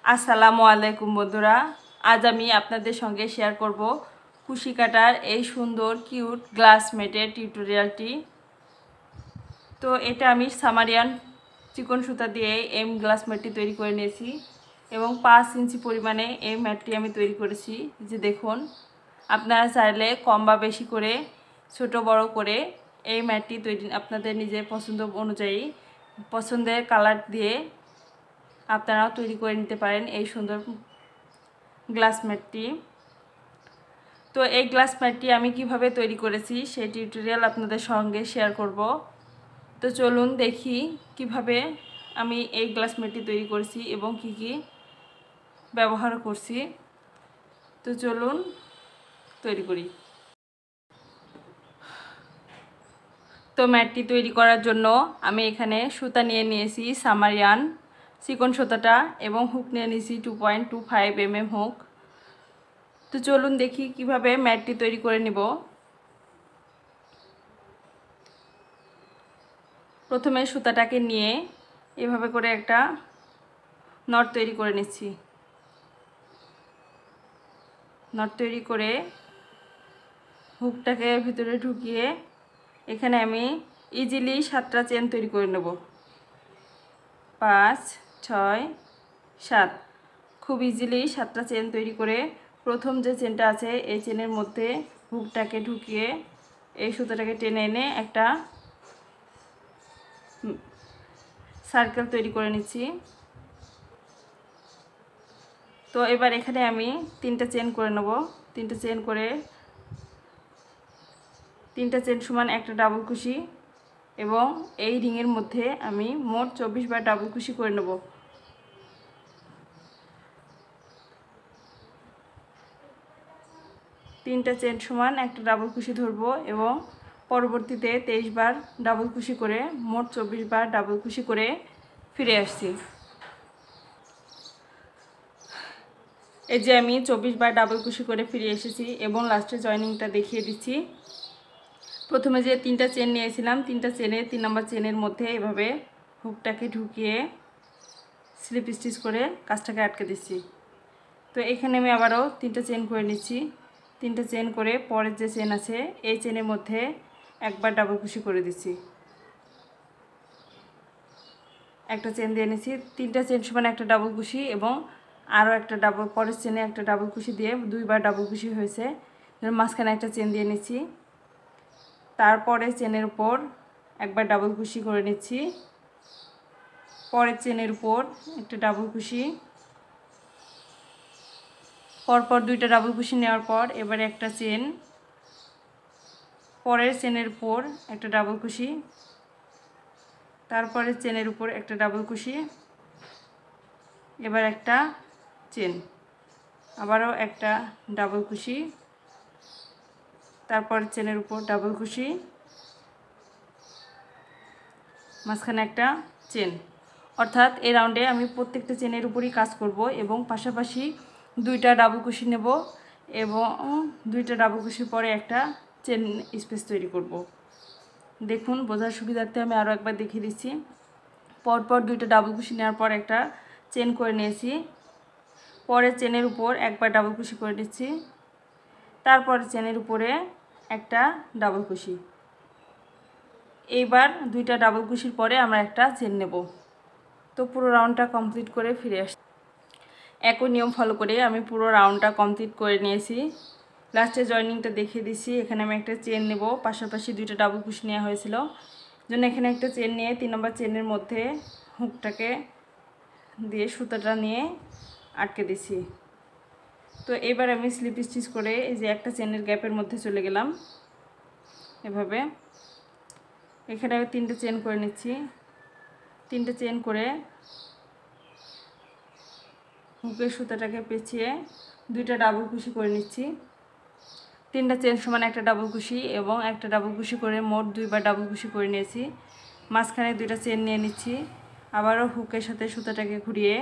আসসালামু আলাইকুম বন্ধুরা, আজ আমি আপনাদের সঙ্গে শেয়ার করব কুশি কাটার এই সুন্দর কিউট গ্লাস ম্যাটের টিউটোরিয়ালটি। তো এটা আমি সামারিয়ান চিকন সুতা দিয়ে এই গ্লাস ম্যাটটি তৈরি করে নিয়েছি এবং 5 ইঞ্চি পরিমাণে এই ম্যাটটি আমি তৈরি করেছি। যে দেখুন, আপনারা চাইলে কম বা বেশি করে ছোট বড় করে এই ম্যাটটি তৈরি আপনাদের নিজের পছন্দ অনুযায়ী পছন্দের কালার দিয়ে আপনারাও তৈরি করে নিতে পারেন এই সুন্দর গ্লাস ম্যাটটি। তো এই গ্লাস ম্যাটটি আমি কিভাবে তৈরি করেছি সেই টিউটোরিয়াল আপনাদের সঙ্গে শেয়ার করব। তো চলুন দেখি কিভাবে আমি এই গ্লাস ম্যাটটি তৈরি করেছি এবং কি কি ব্যবহার করছি। তো চলুন তৈরি করি। তো ম্যাটটি তৈরি করার জন্য আমি এখানে সুতা নিয়ে নিয়েছি সামারিয়ান চিকন সুতাটা এবং হুক নিয়ে নিয়েছি 2.25 mm হুক। তো চলুন দেখি কিভাবে ম্যাটটি তৈরি করে নিব। প্রথমে সুতাটাকে নিয়ে এভাবে করে একটা নট তৈরি করে নিচ্ছি। নট তৈরি করে হুকটাকে ভিতরে ঢুকিয়ে এখানে আমি ইজিলি 7টা চেন তৈরি করে নেব। 5, 6, 7 খুব ইজিলি 7টা চেন তৈরি করে প্রথম যে চেনটা আছে এই চেনের মধ্যে হুকটাকে ঢুকিয়ে এই সুতাটাকে টেনে এনে একটা সার্কেল তৈরি করে নিচ্ছি। তো এবার এখানে আমি 3টা চেন করে নেব। 3টা চেন করে 3টা চেন সমান একটা ডাবল কুশি এবং এই রিংয়ের মধ্যে আমি মোট 24 বার ডাবল কুশি করে নেব। তিনটা চেন সমান একটা ডাবল কুশি ধরবো এবং পরবর্তীতে 23 বার ডাবল কুশি করে মোট 24 বার ডাবল কুশি করে ফিরে আসছি। এই যে আমি 24 বার ডাবল কুশি করে ফিরে এসেছি এবং লাস্টে জয়েনিংটা দেখিয়ে দিচ্ছি। প্রথমে যে 3টা চেন নিয়েছিলাম 3টা চেনের 3 নম্বর চেনের মধ্যে এভাবে হুকটাকে ঢুকিয়ে স্লিপ স্টিচ করে কাজটাকে আটকে দিচ্ছি। তো এখানে আমি আবারও 3টা চেন করে নিচ্ছি। 3টা চেন করে পরের যে চেন আছে এই চেনের মধ্যে একবার ডাবল কুশি করে দিচ্ছি। একটা চেন দিয়ে নিচ্ছি। 3টা চেন সমান একটা ডাবল কুশি এবং আরও একটা ডাবল পরের চেনে একটা ডাবল কুশি দিয়ে 2 বার ডাবল কুশি হয়েছে। মাঝখানে একটা চেন দিয়ে নিচ্ছি। তারপরে চেনের উপর একবার ডাবল কুশি করে নিচ্ছি। পরের চেনের উপর একটা ডাবল কুশি, পরপর 2টা ডাবল কুশি নেওয়ার পর এবারে একটা চেন, পরের চেনের উপর একটা ডাবল কুশি, তারপরে চেনের উপর একটা ডাবল কুশি, এবার একটা চেন, আবারও একটা ডাবল কুশি, তারপর চেনের উপর ডাবল কুশি, মাঝখানে একটা চেন। অর্থাৎ এই রাউন্ডে আমি প্রত্যেকটা চেনের উপরই কাজ করব এবং পাশাপাশি 2টা ডাবল কুশি নেব এবং 2টা ডাবল কুশির পরে একটা চেন স্পেস তৈরি করব। দেখুন, বোঝার সুবিধার্থে আমি আরও একবার দেখিয়ে দিচ্ছি। পরপর 2টা ডাবল কুশি নেওয়ার পর একটা চেন করে নিয়েছি। পরের চেনের উপর একবার ডাবল কুশি করে নিচ্ছি। তারপর চেনের উপরে একটা ডাবল কুশি। এইবার 2টা ডাবল কুশির পরে আমরা একটা চেন নেব। তো পুরো রাউন্ডটা কমপ্লিট করে ফিরে আসছি। একই নিয়ম ফলো করে আমি পুরো রাউন্ডটা কমপ্লিট করে নিয়েছি। লাস্টে জয়েনিংটা দেখিয়ে দিচ্ছি। এখানে আমি একটা চেন নেব, পাশাপাশি 2টা ডাবল কুশি নেওয়া হয়েছিল জন্য এখানে একটা চেন নিয়ে 3 নম্বর চেনের মধ্যে হুকটাকে দিয়ে সুতাটা নিয়ে আটকে দিছি। তো এবার আমি স্লিপ স্টিচ করে এই যে একটা চেনের গ্যাপের মধ্যে চলে গেলাম। এভাবে এখানে আমি 3টে চেন করে নিচ্ছি। 3টে চেন করে হুকের সুতাটাকে পেঁচিয়ে 2টা ডাবল কুশি করে নিচ্ছি। 3টা চেন সমান একটা ডাবল কুশি এবং একটা ডাবল কুশি করে মোট 2 বার ডাবল কুশি করে নিয়েছি। মাঝখানে 2টা চেন নিয়ে নিচ্ছি। আবারও হুকের সাথে সুতাটাকে ঘুরিয়ে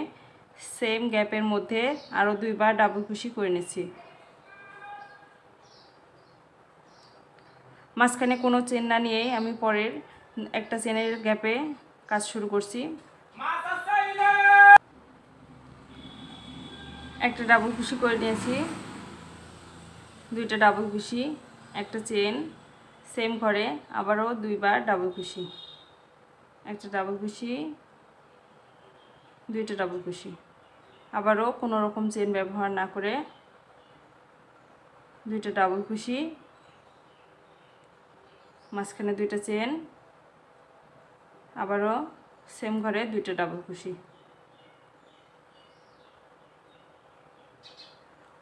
সেম গ্যাপের মধ্যে আরও 2 বার ডাবল কুশি করে নিচ্ছি। মাঝখানে কোনো চেন না নিয়েই আমি পরের একটা চেনের গ্যাপে কাজ শুরু করছি। একটা ডাবল কুশি করে নিয়েছি, দুইটা ডাবল কুশি, একটা চেন, সেম ঘরে আবারও দুইবার ডাবল কুশি, একটা ডাবল কুশি, দুইটা ডাবল কুশি, আবারও কোনো রকম চেন ব্যবহার না করে দুইটা ডাবল কুশি, মাঝখানে দুইটা চেন, আবারও সেম ঘরে দুইটা ডাবল কুশি।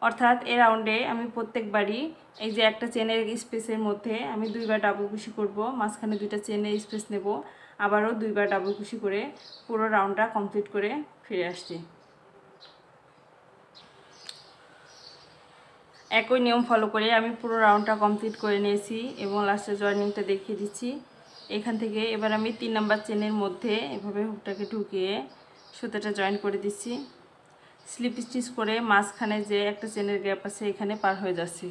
অর্থাৎ এই রাউন্ডে আমি প্রত্যেকবারই এই যে একটা চেনের স্পেসের মধ্যে আমি দুইবার ডাবল কুশি করব, মাঝখানে দুইটা চেনের স্পেস নেব, আবারও দুইবার ডাবল কুশি করে পুরো রাউন্ডটা কমপ্লিট করে ফিরে আসছি। একই নিয়ম ফলো করে আমি পুরো রাউন্ডটা কমপ্লিট করে নিয়েছি এবং লাস্টে জয়েনিংটা দেখিয়ে দিচ্ছি। এখান থেকে এবার আমি 3 নাম্বার চেনের মধ্যে এভাবে হুকটাকে ঢুকিয়ে সুতাটা জয়েন করে দিচ্ছি। স্লিপ স্টিচ করে মাঝখানে যে একটা চেনের গ্যাপ আছে এখানে পার হয়ে যাচ্ছি।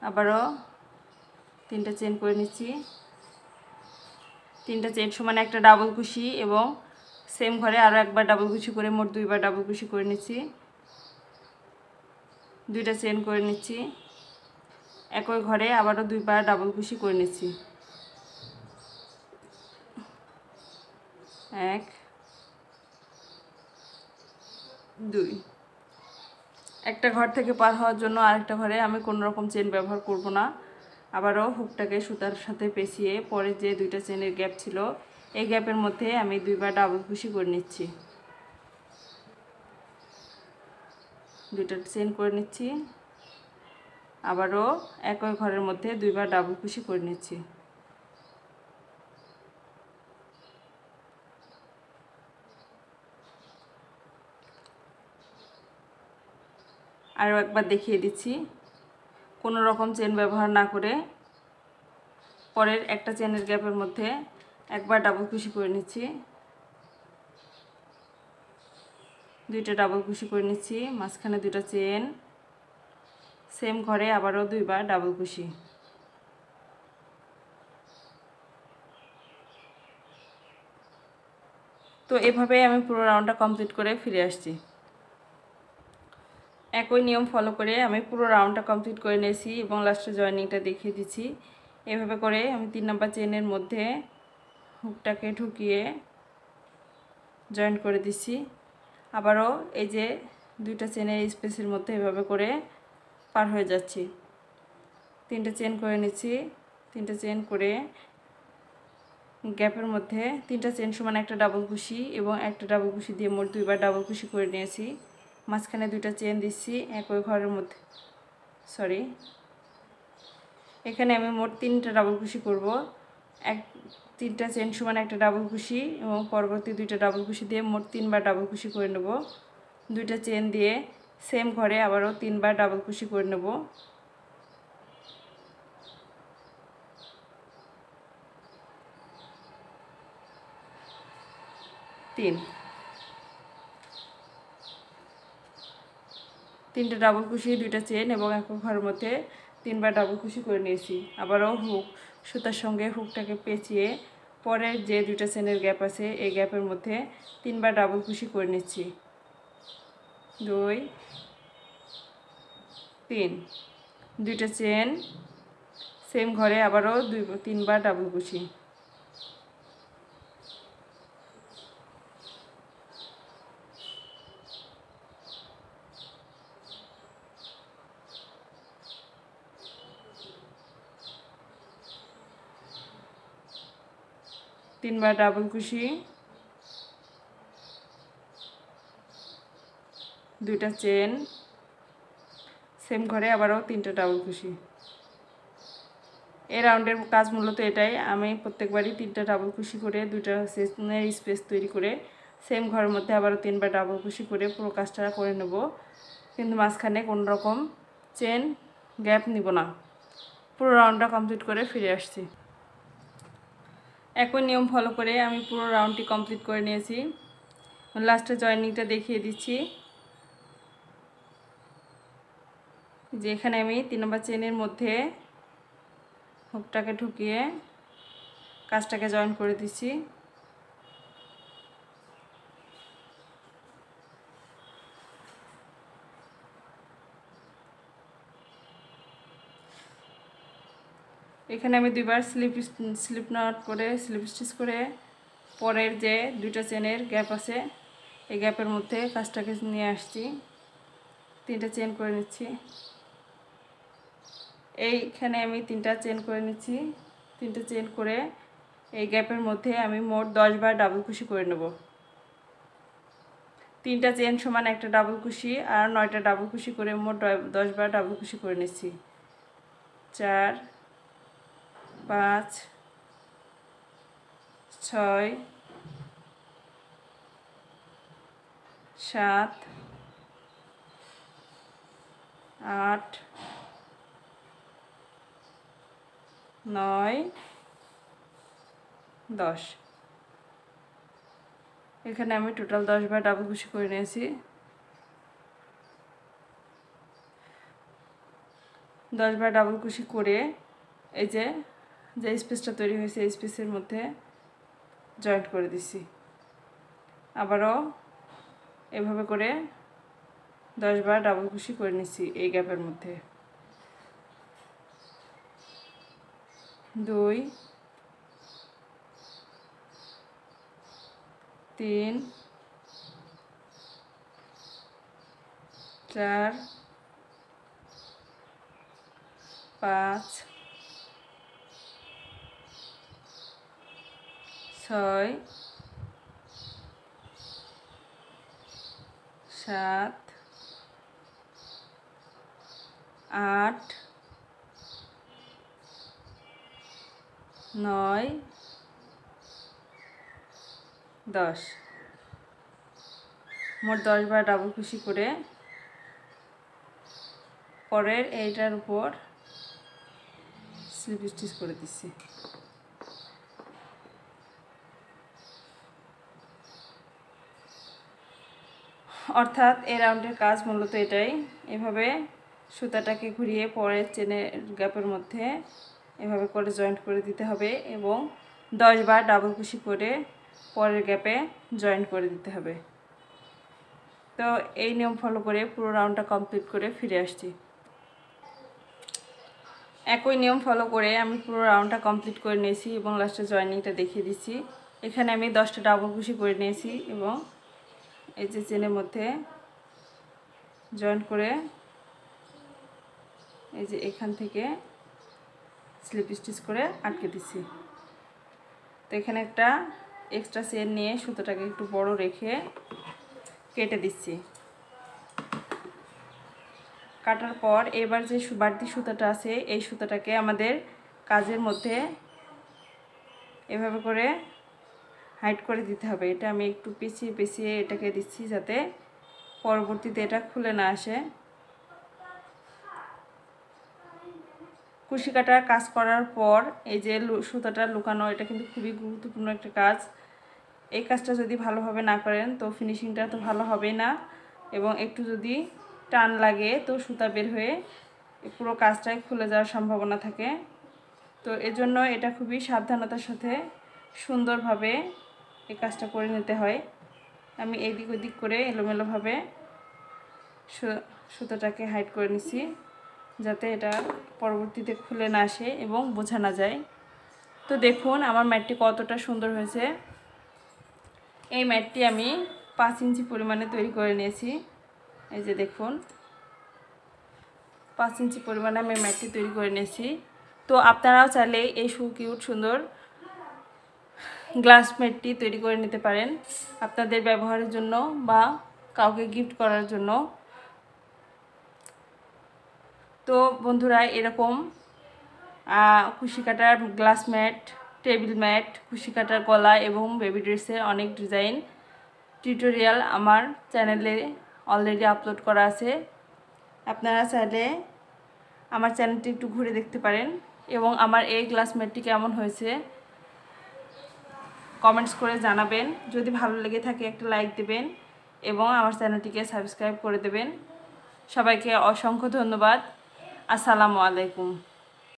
আবারও 3টা চেন করে নিচ্ছি, 3টা চেন সমান একটা ডাবল কুশি এবং সেম ঘরে আরও একবার ডাবল কুশি করে মোট দুইবার ডাবল কুশি করে নিচ্ছি, 2টা চেন করে নিচ্ছি, একই ঘরে আবারও দুইবার ডাবল কুশি করে নিচ্ছি, 1 2। একটা ঘর থেকে পার হওয়ার জন্য আরেকটা ঘরে আমি কোনো রকম চেন ব্যবহার করব না। আবারও হুকটাকে সুতার সাথে পেঁচিয়ে পরে যে 2টা চেনের গ্যাপ ছিল এই গ্যাপের মধ্যে আমি দুইবার ডাবল কুশি করে নিচ্ছি, 2টা চেন করে নিচ্ছি, আবারও একই ঘরের মধ্যে দুইবার ডাবল কুশি করে নিচ্ছি। আরও একবার দেখিয়ে দিচ্ছি, কোনো রকম চেন ব্যবহার না করে পরের একটা চেনের গ্যাপের মধ্যে একবার ডাবল কুশি করে নিচ্ছি, 2টা ডাবল কুশি করে নিচ্ছি, মাঝখানে 2টা চেন, সেম ঘরে আবারও দুইবার ডাবল কুশি। তো এভাবে আমি পুরো রাউন্ডটা কমপ্লিট করে ফিরে আসছি। একই নিয়ম ফলো করে আমি পুরো রাউন্ডটা কমপ্লিট করে নিয়েছি এবং লাস্টে জয়েনিংটা দেখিয়ে দিচ্ছি। এভাবে করে আমি 3 নাম্বার চেনের মধ্যে হুকটাকে ঢুকিয়ে জয়েন করে দিচ্ছি। আবারও এই যে 2টা চেনের স্পেসের মধ্যে এভাবে করে পার হয়ে যাচ্ছি, 3টা চেন করে নিচ্ছি, 3টা চেন করে গ্যাপের মধ্যে 3টা চেন সমান একটা ডাবল কুশি এবং একটা ডাবল কুশি দিয়ে মোট দুইবার ডাবল কুশি করে নিয়েছি, মাঝখানে 2টা চেন দিচ্ছি একই ঘরের মধ্যে, এখানে আমি মোট 3টা ডাবল কুশি করব। 3টা চেন সমান একটা ডাবল কুশি এবং পরবর্তী 2টা ডাবল কুশি দিয়ে মোট 3বার ডাবল কুশি করে নেব, 2টা চেন দিয়ে সেম ঘরে আবারও 3বার ডাবল কুশি করে নেব, 3টা ডাবল কুশি, 2টা চেন এবং একই ঘরের মধ্যে 3বার ডাবল কুশি করে নিয়েছি। আবারও হুক সুতার সঙ্গে হুকটাকে পেঁচিয়ে পরের যে 2টা চেনের গ্যাপ আছে এই গ্যাপের মধ্যে 3বার ডাবল কুশি করে নিচ্ছি, 2 3, 2টা চেন, সেম ঘরে আবারও 3বার ডাবল কুশি, তিনবার ডাবল কুশি, 2টা চেন, সেম ঘরে আবারও 3টা ডাবল কুশি। এই রাউন্ডের কাজ মূলত এটাই, আমি প্রত্যেকবারই 3টা ডাবল কুশি করে 2টা চেনের স্পেস তৈরি করে সেম ঘরের মধ্যে আবারও 3বার ডাবল কুশি করে পুরো কাজটা করে নেব, কিন্তু মাঝখানে কোনো রকম চেন গ্যাপ নিব না। পুরো রাউন্ডটা কমপ্লিট করে ফিরে আসছি। একই নিয়ম ফলো করে আমি পুরো রাউন্ডটি কমপ্লিট করে নিয়েছি। লাস্টে জয়েনিংটা দেখিয়ে দিচ্ছি, যে এখানে আমি 3 নম্বর চেনের মধ্যে হুকটাকে ঢুকিয়ে কাজটাকে জয়েন করে দিচ্ছি। এখানে আমি দুইবার স্লিপ নট করে স্লিপ স্টিচ করে পরের যে দুইটা চেনের গ্যাপ আছে এই গ্যাপের মধ্যে কাজটাকে নিয়ে আসছি, 3টা চেন করে নিচ্ছি। এইখানে আমি 3টা চেন করে নিচ্ছি। 3টে চেন করে এই গ্যাপের মধ্যে আমি মোট 10 বার ডাবল কুশি করে নেব। 3টা চেন সমান একটা ডাবল কুশি আর 9টা ডাবল কুশি করে মোট 10 বার ডাবল কুশি করে নিচ্ছি। 4 5 6 7 8 9 10। এখানে আমি টোটাল 10 বার ডাবল কুশি করে নিয়েছি। 10 বার ডাবল কুশি করে এই যে স্পেসটা তৈরি হয়েছে এই স্পেসের মধ্যে জয়েন্ট করে দিছি। আবারও এভাবে করে 10 বার ডাবল কুশি করে নিচ্ছি এই গ্যাপের মধ্যে। 2 3 4 5 6 7 8 9 10। মোট 10 বার ডাবল কুশি করে পরের এইটার উপর স্লিপ স্টিচ করে দিচ্ছি। অর্থাৎ এই রাউন্ডের কাজ মূলত এটাই। এভাবে সুতাটাকে ঘুরিয়ে পরের চেনের গ্যাপের মধ্যে এভাবে করে জয়েন্ট করে দিতে হবে এবং 10 বার ডাবল কুশি করে পরের গ্যাপে জয়েন্ট করে দিতে হবে। তো এই নিয়ম ফলো করে পুরো রাউন্ডটা কমপ্লিট করে ফিরে আসছি। একই নিয়ম ফলো করে আমি পুরো রাউন্ডটা কমপ্লিট করে নিয়েছি এবং লাস্টে জয়েনিংটা দেখিয়ে দিচ্ছি। এখানে আমি 10টা ডাবল কুশি করে নিয়েছি এবং এই যে চেনের মধ্যে জয়েন্ট করে এই যে এখান থেকে স্লিপ স্টিচ করে আটকে দিচ্ছি। তো এখানে একটা এক্সট্রা চেন নিয়ে সুতোটাকে একটু বড় রেখে কেটে দিচ্ছি। কাটার পর এবার যে বাড়তি সুতাটা আছে এই সুতাটাকে আমাদের কাজের মধ্যে এভাবে করে হাইড করে দিতে হবে। এটা আমি একটু পেঁচিয়ে পেঁচিয়ে এটাকে দিচ্ছি যাতে পরবর্তীতে এটা খুলে না আসে। কুশি কাটার কাজ করার পর এই যে সুতাটা লুকানো, এটা কিন্তু খুবই গুরুত্বপূর্ণ একটা কাজ। এই কাজটা যদি ভালোভাবে না করেন তো ফিনিশিংটা তো ভালো হবে না এবং একটু যদি টান লাগে তো সুতা বের হয়ে পুরো কাজটাই খুলে যাওয়ার সম্ভাবনা থাকে। তো এজন্য এটা খুবই সাবধানতার সাথে সুন্দরভাবে এই কাজটা করে নিতে হয়। আমি এদিক ওদিক করে এলোমেলোভাবে সুতোটাকে হাইড করে নিছি যাতে এটা পরবর্তীতে খুলে না আসে এবং বোঝা না যায়। তো দেখুন আমার ম্যাটটি কতটা সুন্দর হয়েছে। এই ম্যাটটি আমি 5 ইঞ্চি পরিমাণে তৈরি করে নিয়েছি। এই যে দেখুন 5 ইঞ্চি পরিমাণে আমি ম্যাটটি তৈরি করে নিয়েছি। তো আপনারাও চাইলে এই কিউট সুন্দর গ্লাস ম্যাটটি তৈরি করে নিতে পারেন আপনাদের ব্যবহারের জন্য বা কাউকে গিফট করার জন্য। তো বন্ধুরা এরকম কুশি কাটার গ্লাস ম্যাট, টেবিল ম্যাট, কুশি কাটার গলা এবং বেবি ড্রেসের অনেক ডিজাইন টিউটোরিয়াল আমার চ্যানেলে অলরেডি আপলোড করা আছে। আপনারা চাইলে আমার চ্যানেলটি একটু ঘুরে দেখতে পারেন এবং আমার এই গ্লাস ম্যাটটি কেমন হয়েছে কমেন্টস করে জানাবেন। যদি ভালো লেগে থাকে একটা লাইক দেবেন এবং আমার চ্যানেলটিকে সাবস্ক্রাইব করে দেবেন। সবাইকে অসংখ্য ধন্যবাদ। আসসালামু আলাইকুম।